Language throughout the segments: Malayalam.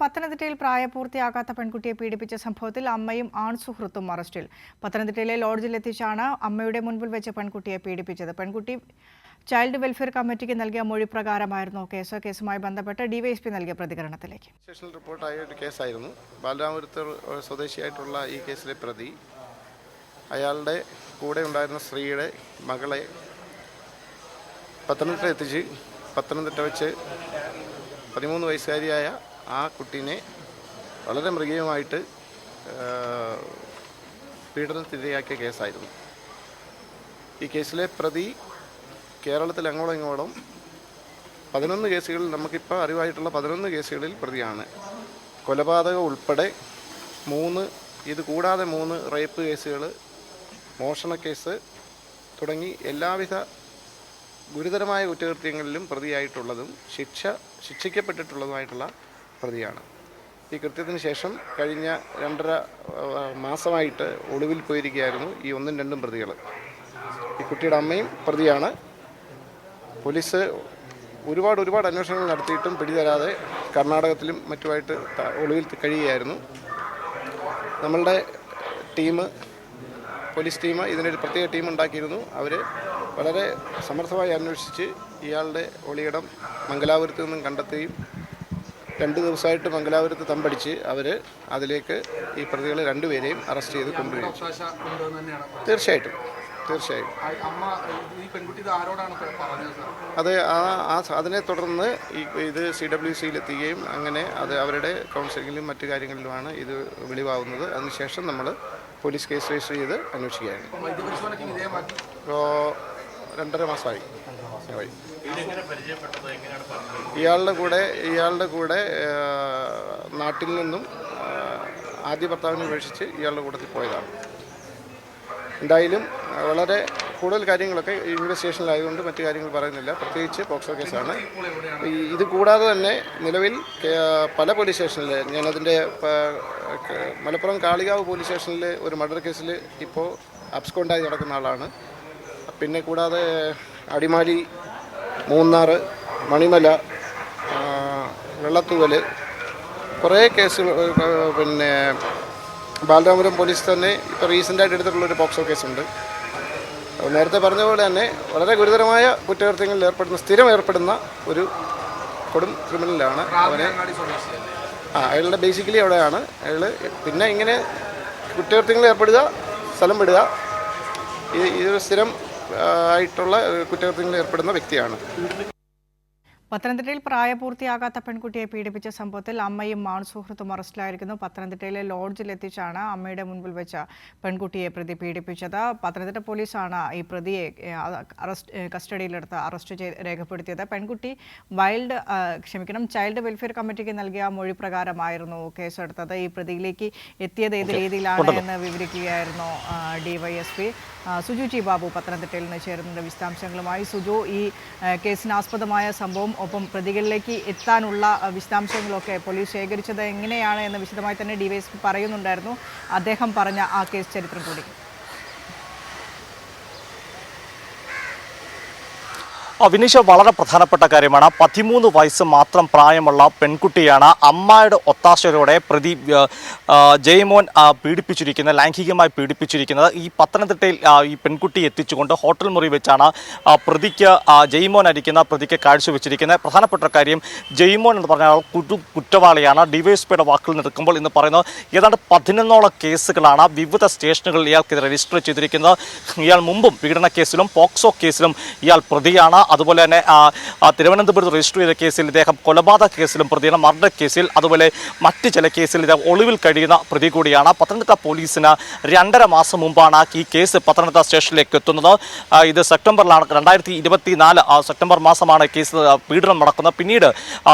പത്തനംതിട്ടയിൽ പ്രായപൂർത്തിയാകാത്ത പെൺകുട്ടിയെ പീഡിപ്പിച്ച സംഭവത്തിൽ അമ്മയും ആൺസുഹൃത്തും അറസ്റ്റിൽ. പത്തനംതിട്ടയിലെ ലോഡ്ജിലെത്തിച്ചാണ് അമ്മയുടെ മുൻപിൽ വെച്ച് പെൺകുട്ടിയെ പീഡിപ്പിച്ചത്. പെൺകുട്ടി ചൈൽഡ് വെൽഫെയർ കമ്മിറ്റിക്ക് നൽകിയ മൊഴി പ്രകാരമായിരുന്നു കേസ്. കേസുമായി ബന്ധപ്പെട്ട് ഡിവൈഎസ്പി നൽകിയ പ്രതികരണത്തിലേക്ക്. സ്റ്റേഷനിൽ റിപ്പോർട്ടായ ഒരു കേസായിരുന്നു. ബാലരാമപുരത്ത് സ്വദേശിയായിട്ടുള്ള ഈ കേസിലെ പ്രതി അയാളുടെ കൂടെ ഉണ്ടായിരുന്ന സ്ത്രീയുടെ മകളെ പത്തനംതിട്ട എത്തിച്ച് പത്തനംതിട്ട വെച്ച് 13 വയസ്സുകാരിയായ ആ കുട്ടീനെ വളരെ മൃഗീയമായിട്ട് പീഡനത്തിനിരയാക്കിയ കേസായിരുന്നു. ഈ കേസിലെ പ്രതി കേരളത്തിൽ അങ്ങോളം ഇങ്ങോളം 11 കേസുകളിൽ, നമുക്കിപ്പോൾ അറിവായിട്ടുള്ള 11 കേസുകളിൽ പ്രതിയാണ്. കൊലപാതകം ഉൾപ്പെടെ 3, ഇത് കൂടാതെ 3 റേപ്പ് കേസുകൾ, മോഷണ കേസ് തുടങ്ങി എല്ലാവിധ ഗുരുതരമായ കുറ്റകൃത്യങ്ങളിലും പ്രതിയായിട്ടുള്ളതും ശിക്ഷിക്കപ്പെട്ടിട്ടുള്ളതുമായിട്ടുള്ള പ്രതിയാണ്. ഈ കൃത്യത്തിന് ശേഷം കഴിഞ്ഞ 2.5 മാസമായിട്ട് ഒളിവിൽ പോയിരിക്കുകയായിരുന്നു ഈ 1ഉം 2ഉം പ്രതികൾ. ഈ കുട്ടിയുടെ അമ്മയും പ്രതിയാണ്. പോലീസ് ഒരുപാട് അന്വേഷണങ്ങൾ നടത്തിയിട്ടും പിടിതരാതെ കർണാടകത്തിലും മറ്റുമായിട്ട് ഒളിവിൽ കഴിയുകയായിരുന്നു. നമ്മളുടെ പോലീസ് ടീം ഇതിനൊരു പ്രത്യേക ടീം ഉണ്ടാക്കിയിരുന്നു. അവർ വളരെ സമർത്ഥമായി അന്വേഷിച്ച് ഇയാളുടെ ഒളിയിടം മംഗലാപുരത്ത് നിന്നും കണ്ടെത്തുകയും 2 ദിവസമായിട്ട് മംഗലാപുരത്ത് തമ്പടിച്ച് അവർ അതിലേക്ക് ഈ പ്രതികളെ 2 പേരെയും അറസ്റ്റ് ചെയ്ത് കൊണ്ടുവരും. തീർച്ചയായിട്ടും അത് അതിനെ തുടർന്ന് ഇത് CWCയിലെത്തുകയും അങ്ങനെ അത് അവരുടെ കൗൺസിലിങ്ങിലും മറ്റു കാര്യങ്ങളിലുമാണ് ഇത് വെളിവാകുന്നത്. അതിനുശേഷം നമ്മൾ പോലീസ് കേസ് രജിസ്റ്റർ ചെയ്ത് അന്വേഷിക്കുകയാണ്. 2.5 മാസമായി. ഇയാളുടെ കൂടെ നാട്ടിൽ നിന്നും ആദ്യ ഭർത്താവിനെ ഉപേക്ഷിച്ച് ഇയാളുടെ കൂട്ടത്തിൽ പോയതാണ്. എന്തായാലും വളരെ കൂടുതൽ കാര്യങ്ങളൊക്കെ ഇൻവെസ്റ്റിഗേഷനിലായതുകൊണ്ട് മറ്റു കാര്യങ്ങൾ പറയുന്നില്ല. പ്രത്യേകിച്ച് പോക്സോ കേസാണ്. ഇത് കൂടാതെ തന്നെ നിലവിൽ പല പോലീസ് സ്റ്റേഷനിൽ, ഞാനതിൻ്റെ മലപ്പുറം കാളികാവ് പോലീസ് സ്റ്റേഷനിൽ ഒരു മർഡർ കേസിൽ ഇപ്പോൾ അബ്സ്കോണ്ടായി നടക്കുന്ന ആളാണ്. പിന്നെ കൂടാതെ അടിമാലി, മൂന്നാർ, മണിമല, വെള്ളത്തൂവൽ കുറേ കേസുകൾ, പിന്നെ ബാലരാമപുരം പോലീസ് തന്നെ ഇപ്പോൾ റീസെൻ്റായിട്ട് എടുത്തിട്ടുള്ളൊരു പോക്സോ കേസുണ്ട്. നേരത്തെ പറഞ്ഞ പോലെ തന്നെ വളരെ ഗുരുതരമായ കുറ്റകൃത്യങ്ങളിൽ സ്ഥിരം ഏർപ്പെടുന്ന ഒരു കൊടും ക്രിമിനലാണ് അവനെ. അയാളുടെ ബേസിക്കലി അവിടെയാണ് അയാൾ. പിന്നെ ഇങ്ങനെ കുറ്റകൃത്യങ്ങളിൽ ഏർപ്പെടുക, സ്ഥലം വിടുക, ഇതൊരു സ്ഥിരം ആയിട്ടുള്ള കുറ്റകൃത്യങ്ങളിൽ ഏർപ്പെടുന്ന വ്യക്തിയാണ്. പത്തനംതിട്ടയിൽ പ്രായപൂർത്തിയാകാത്ത പെൺകുട്ടിയെ പീഡിപ്പിച്ച സംഭവത്തിൽ അമ്മയും ആൺസുഹൃത്തും അറസ്റ്റിലായിരിക്കുന്നു. പത്തനംതിട്ടയിലെ ലോഡ്ജിലെത്തിച്ചാണ് അമ്മയുടെ മുൻപിൽ വെച്ച പെൺകുട്ടിയെ പ്രതി പീഡിപ്പിച്ചത്. പത്തനംതിട്ട പോലീസാണ് ഈ പ്രതിയെ കസ്റ്റഡിയിലെടുത്ത് അറസ്റ്റ് രേഖപ്പെടുത്തിയത്. പെൺകുട്ടി ചൈൽഡ് വെൽഫെയർ കമ്മിറ്റിക്ക് നൽകിയ മൊഴി പ്രകാരമായിരുന്നു കേസെടുത്തത്. ഈ പ്രതിയിലേക്ക് എത്തിയത് ഏത് രീതിയിലാണ് എന്ന് വിവരിക്കുകയായിരുന്നു ഡിവൈഎസ്പി സുജു ടി ബാബു പത്തനംതിട്ടയിൽ നിന്ന് ചേരുന്നുണ്ട് വിശദാംശങ്ങളുമായി. സുജു, ഈ കേസിനാസ്പദമായ സംഭവം ഒപ്പം പ്രതികളിലേക്ക് എത്താനുള്ള വിശദാംശങ്ങളൊക്കെ പോലീസ് ശേഖരിച്ചത് എങ്ങനെയാണ് എന്ന് വിശദമായി തന്നെ ഡിവൈഎസ്പി പറയുന്നുണ്ടായിരുന്നു. അദ്ദേഹം പറഞ്ഞ ആ കേസ് ചരിത്രം കൂടി. വിനീഷ, വളരെ പ്രധാനപ്പെട്ട കാര്യമാണ്. 13 വയസ്സ് മാത്രം പ്രായമുള്ള പെൺകുട്ടിയാണ് അമ്മയുടെ ഒത്താശയോടെ പ്രതി ജയമോൻ ലൈംഗികമായി പീഡിപ്പിച്ചിരിക്കുന്നത്. ഈ പത്തനംതിട്ടയിൽ ഈ പെൺകുട്ടി എത്തിച്ചുകൊണ്ട് ഹോട്ടൽ മുറി വെച്ചാണ് പ്രതിക്ക് ജയമോൻ അരിക്കുന്ന പ്രതിക്ക് കാഴ്ചവെച്ചിരിക്കുന്നത്. പ്രധാനപ്പെട്ട കാര്യം, ജയമോൻ എന്ന് പറഞ്ഞാൽ കുറ്റവാളിയാണ്. ഡിവൈഎസ്പിയുടെ വാക്കുകൾ നിൽക്കുമ്പോൾ ഇന്ന് പറയുന്നത് ഏതാണ്ട് 11ഓളം കേസുകളാണ് വിവിധ സ്റ്റേഷനുകളിൽ ഇയാൾക്കെതിരെ രജിസ്റ്റർ ചെയ്തിരിക്കുന്നത്. ഇയാൾ മുമ്പും പീഡന കേസിലും പോക്സോ കേസിലും ഇയാൾ പ്രതിയാണ്. അതുപോലെ തന്നെ തിരുവനന്തപുരത്ത് രജിസ്റ്റർ ചെയ്ത കേസിൽ ഇദ്ദേഹം കൊലപാതക കേസിലും പ്രതിയാണ്, മർഡർ കേസിൽ, അതുപോലെ മറ്റ് ചില കേസിൽ ഇദ്ദേഹം ഒളിവിൽ കഴിയുന്ന പ്രതി കൂടിയാണ്. പത്തനംതിട്ട പോലീസിന് 2.5 മാസം മുമ്പാണ് ഈ കേസ് പത്തനംതിട്ട സ്റ്റേഷനിലേക്ക് എത്തുന്നത്. ഇത് സെപ്റ്റംബറിലാണ്, 2024 സെപ്റ്റംബർ മാസമാണ് കേസ് പീഡനം നടക്കുന്നത്. പിന്നീട്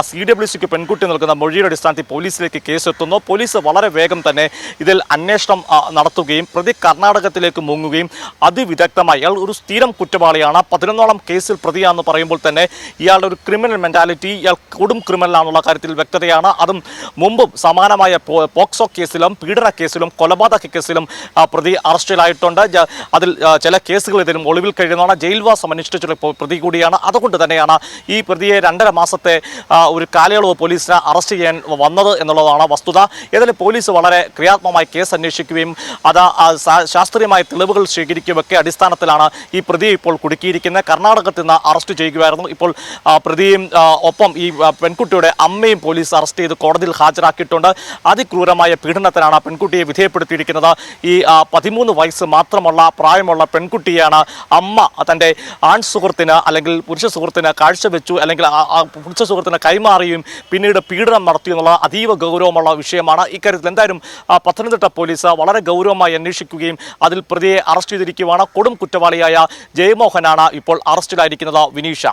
CWCക്ക് പെൺകുട്ടി നൽകുന്ന മൊഴിയുടെ അടിസ്ഥാനത്തിൽ പോലീസിലേക്ക് കേസ് എത്തുന്നു. പോലീസ് വളരെ വേഗം തന്നെ ഇതിൽ അന്വേഷണം നടത്തുകയും പ്രതി കർണാടകത്തിലേക്ക് മുങ്ങുകയും അതിവിദഗ്ധമായി, അയാൾ ഒരു സ്ഥിരം കുറ്റവാളിയാണ്. 11ഓളം കേസിൽ പ്രതി ചെയ്യാമെന്ന് പറയുമ്പോൾ തന്നെ ഇയാളുടെ ഒരു ക്രിമിനൽ മെന്റാലിറ്റി, ഇയാൾ കൊടും ക്രിമിനലാണെന്നുള്ള കാര്യത്തിൽ വ്യക്തതയാണ്. അതും മുമ്പും സമാനമായ പോക്സോ കേസിലും പീഡന കേസിലും കൊലപാതക കേസിലും പ്രതി അറസ്റ്റിലായിട്ടുണ്ട്. അതിൽ ചില കേസുകൾ ഇതിലും ഒളിവിൽ കഴിയുന്നതാണ്. ജയിൽവാസം അനുഷ്ഠിച്ചുള്ള പ്രതി കൂടിയാണ്. അതുകൊണ്ട് തന്നെയാണ് ഈ പ്രതിയെ 2.5 മാസത്തെ ഒരു കാലയളവ് പോലീസിന് അറസ്റ്റ് ചെയ്യാൻ വന്നത് എന്നുള്ളതാണ് വസ്തുത. ഏതായാലും പോലീസ് വളരെ ക്രിയാത്മകമായി കേസ് അന്വേഷിക്കുകയും അത് ശാസ്ത്രീയമായ തെളിവുകൾ ശേഖരിക്കുകയൊക്കെ അടിസ്ഥാനത്തിലാണ് ഈ പ്രതിയെ ഇപ്പോൾ കുടുക്കിയിരിക്കുന്നത്. കർണാടകത്തിൽ നിന്ന് അറസ്റ്റ് ചെയ്യുകയായിരുന്നു. ഇപ്പോൾ പ്രതിയും ഒപ്പം ഈ പെൺകുട്ടിയുടെ അമ്മയും പോലീസ് അറസ്റ്റ് ചെയ്ത് കോടതിയിൽ ഹാജരാക്കിയിട്ടുണ്ട്. അതിക്രൂരമായ പീഡനത്തിനാണ് പെൺകുട്ടിയെ വിധേയപ്പെടുത്തിയിരിക്കുന്നത്. ഈ 13 വയസ്സ് മാത്രമുള്ള പ്രായമുള്ള പെൺകുട്ടിയാണ് അമ്മ തൻ്റെ ആൺ സുഹൃത്തിന് അല്ലെങ്കിൽ പുരുഷ സുഹൃത്തിന് കാഴ്ചവെച്ചു, അല്ലെങ്കിൽ പുരുഷ സുഹൃത്തിന് കൈമാറിയും പിന്നീട് പീഡനം നടത്തി എന്നുള്ള അതീവ ഗൗരവമുള്ള വിഷയമാണ്. ഇക്കാര്യത്തിൽ എന്തായാലും പത്തനംതിട്ട പോലീസ് വളരെ ഗൗരവമായി അന്വേഷിക്കുകയും അതിൽ പ്രതിയെ അറസ്റ്റ് ചെയ്തിരിക്കുകയാണ്. കൊടും കുറ്റവാളിയായ ജയമോഹനാണ് ഇപ്പോൾ അറസ്റ്റിലായിരിക്കുന്നത്. വിനീഷ.